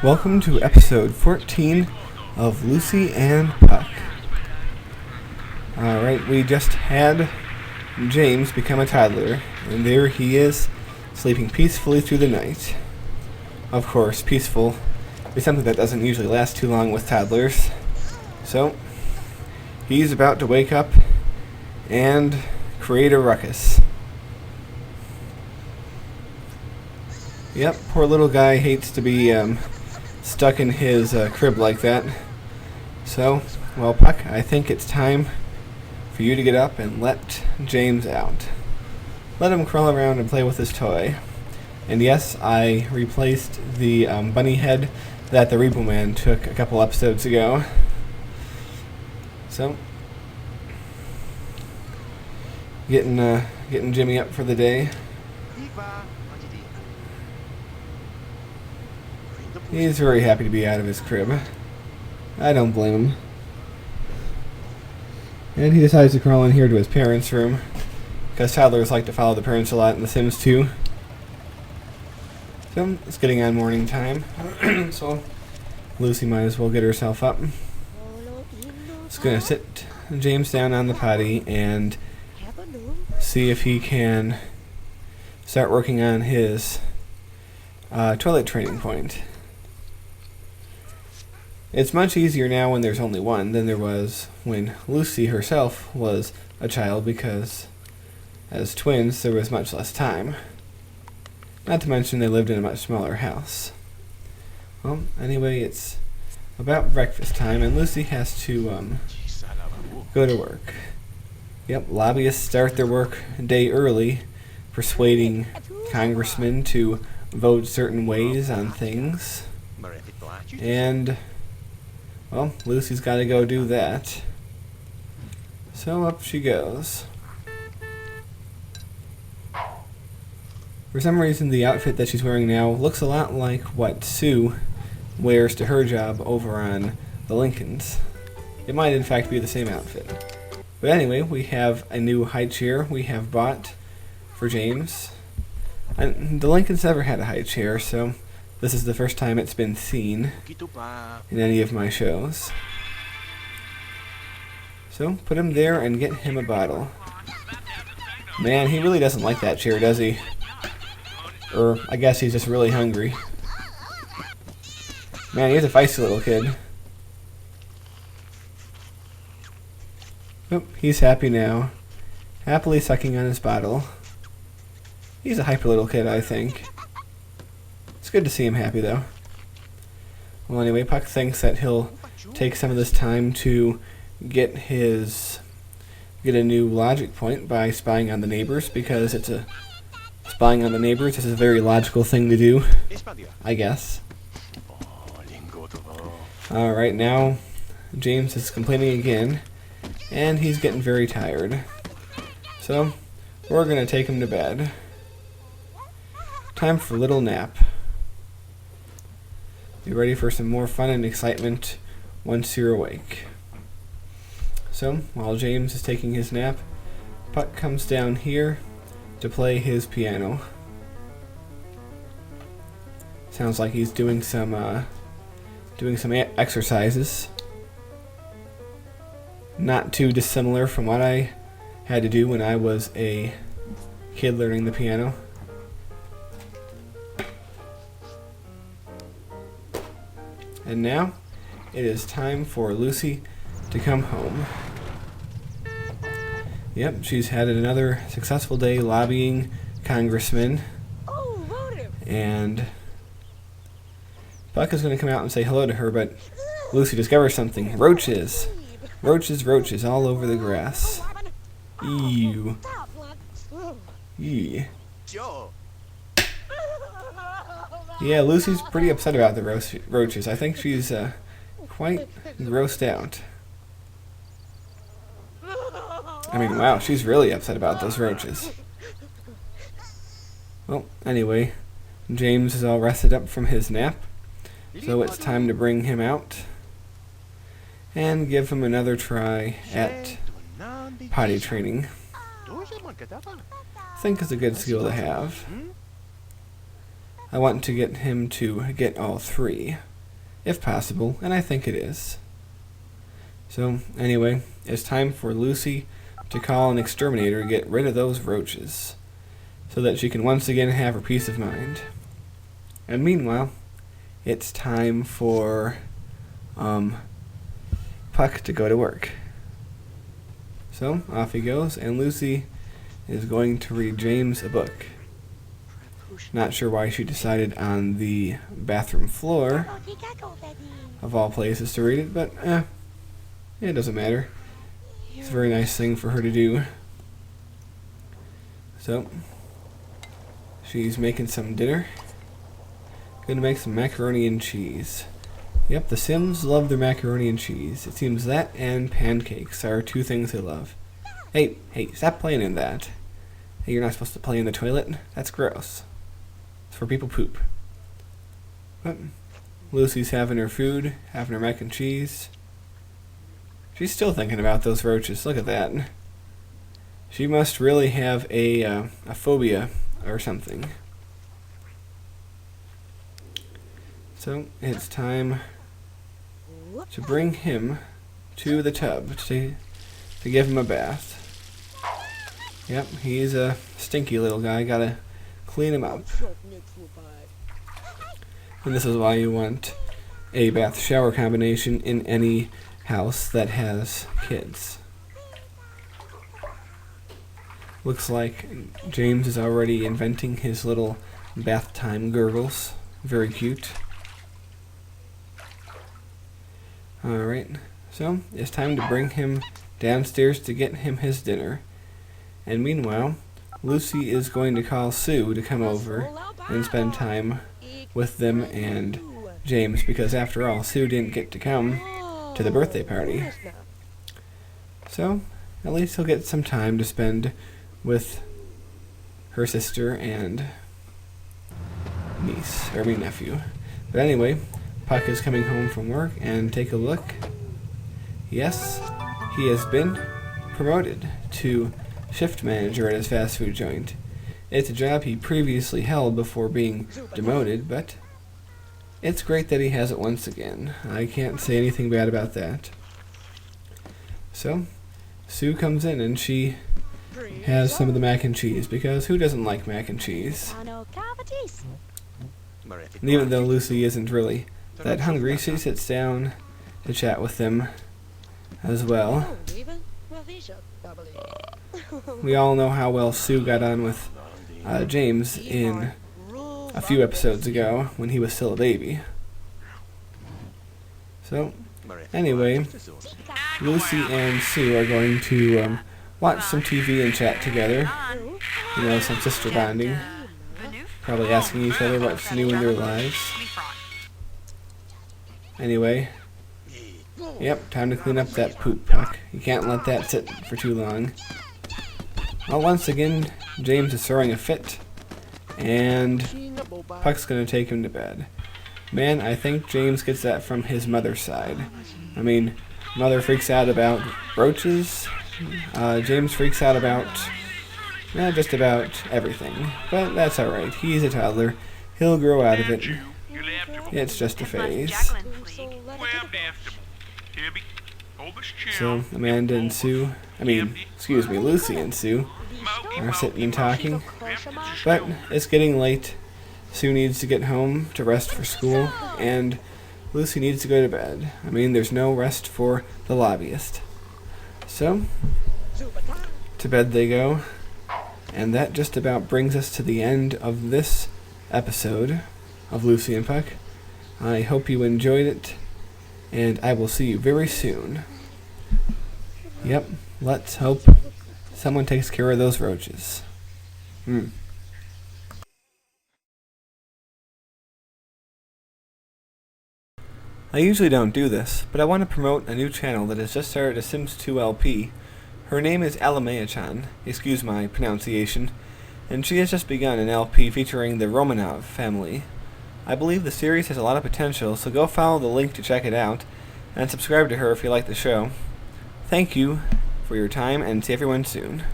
Welcome to episode 14 of Lucy and Puck. Alright, we just had James become a toddler, and there he is, sleeping peacefully through the night. Of course, peaceful is something that doesn't usually last too long with toddlers. So, he's about to wake up and create a ruckus. Yep, poor little guy hates to be stuck in his crib like that. So, well, Puck, I think it's time for you to get up and let James out. Let him crawl around and play with his toy. And yes, I replaced the bunny head that the Repo Man took a couple episodes ago. So, getting Jimmy up for the day. He's very happy to be out of his crib. I don't blame him. And he decides to crawl in here to his parents' room, because toddlers like to follow the parents a lot in The Sims 2. So, it's getting on morning time. So, Lucy might as well get herself up. Just gonna sit James down on the potty and see if he can start working on his toilet training point. It's much easier now when there's only one than there was when Lucy herself was a child, because as twins there was much less time. Not to mention they lived in a much smaller house. Well, anyway, it's about breakfast time and Lucy has to go to work. Yep, lobbyists start their work day early, persuading congressmen to vote certain ways on things. And, well, Lucy's got to go do that. So up she goes. For some reason, the outfit that she's wearing now looks a lot like what Sue wears to her job over on the Lincolns. It might in fact be the same outfit. But anyway, we have a new high chair we have bought for James. And the Lincolns never had a high chair, so this is the first time it's been seen in any of my shows. So, put him there and get him a bottle. Man, he really doesn't like that chair, does he? Or, I guess he's just really hungry. Man, he's a feisty little kid. Oh, he's happy now. Happily sucking on his bottle. He's a hyper little kid, I think. It's good to see him happy, though. Well, anyway, Puck thinks that he'll take some of this time to get a new logic point by spying on the neighbors, because spying on the neighbors is a very logical thing to do, I guess. Alright, now James is complaining again, and he's getting very tired. So, we're going to take him to bed. Time for a little nap. Be ready for some more fun and excitement once you're awake. So, while James is taking his nap, Puck comes down here to play his piano. Sounds like he's doing some exercises. Not too dissimilar from what I had to do when I was a kid learning the piano. And now, it is time for Lucy to come home. Yep, she's had another successful day lobbying congressmen. And Puck is going to come out and say hello to her, but Lucy discovers something. Roaches! Roaches, roaches, all over the grass. Ew. Ew. Yeah, Lucy's pretty upset about the roaches. I think she's quite grossed out. I mean, wow, she's really upset about those roaches. Well, anyway, James is all rested up from his nap, so it's time to bring him out and give him another try at potty training. I think it's a good skill to have. I want to get him to get all 3, if possible, and I think it is. So, anyway, it's time for Lucy to call an exterminator to get rid of those roaches, so that she can once again have her peace of mind. And meanwhile, it's time for Puck to go to work. So, off he goes, and Lucy is going to read James a book. Not sure why she decided on the bathroom floor, of all places to read it, but it doesn't matter. It's a very nice thing for her to do. So, she's making some dinner. Gonna make some macaroni and cheese. Yep, the Sims love their macaroni and cheese. It seems that and pancakes are 2 things they love. Hey, stop playing in that. Hey, you're not supposed to play in the toilet. That's gross. It's for people poop. But Lucy's having her food, having her mac and cheese. She's still thinking about those roaches. Look at that. She must really have a phobia or something. So it's time to bring him to the tub to give him a bath. Yep, he's a stinky little guy. Gotta clean him up. And this is why you want a bath shower combination in any house that has kids. Looks like James is already inventing his little bath time gurgles. Very cute. Alright, so it's time to bring him downstairs to get him his dinner. And meanwhile, Lucy is going to call Sue to come over and spend time with them and James, because after all, Sue didn't get to come to the birthday party. So, at least he'll get some time to spend with her sister and nephew. But anyway, Puck is coming home from work, and take a look. Yes, he has been promoted to shift manager at his fast food joint. It's a job he previously held before being demoted, but it's great that he has it once again. I can't say anything bad about that. So, Sue comes in and she has some of the mac and cheese, because who doesn't like mac and cheese? And even though Lucy isn't really that hungry, she sits down to chat with them as well. We all know how well Sue got on with James in a few episodes ago when he was still a baby. So, anyway, Lucy and Sue are going to watch some TV and chat together. You know, some sister bonding. Probably asking each other what's new in their lives. Anyway, yep, time to clean up that poop, Puck. You can't let that sit for too long. Well, once again, James is throwing a fit, and Puck's gonna take him to bed. Man, I think James gets that from his mother's side. I mean, mother freaks out about roaches. James freaks out about just about everything. But that's alright. He's a toddler. He'll grow out of it. It's just a phase. So, Lucy and Sue are sitting and talking. But it's getting late. Sue needs to get home to rest for school, and Lucy needs to go to bed. I mean, there's no rest for the lobbyist. So, to bed they go. And that just about brings us to the end of this episode of Lucy and Puck. I hope you enjoyed it, and I will see you very soon. Yep, let's hope someone takes care of those roaches. I usually don't do this, but I want to promote a new channel that has just started a Sims 2 LP. Her name is Alamea-chan, excuse my pronunciation, and she has just begun an LP featuring the Romanov family. I believe the series has a lot of potential, so go follow the link to check it out, and subscribe to her if you like the show. Thank you for your time, and see everyone soon.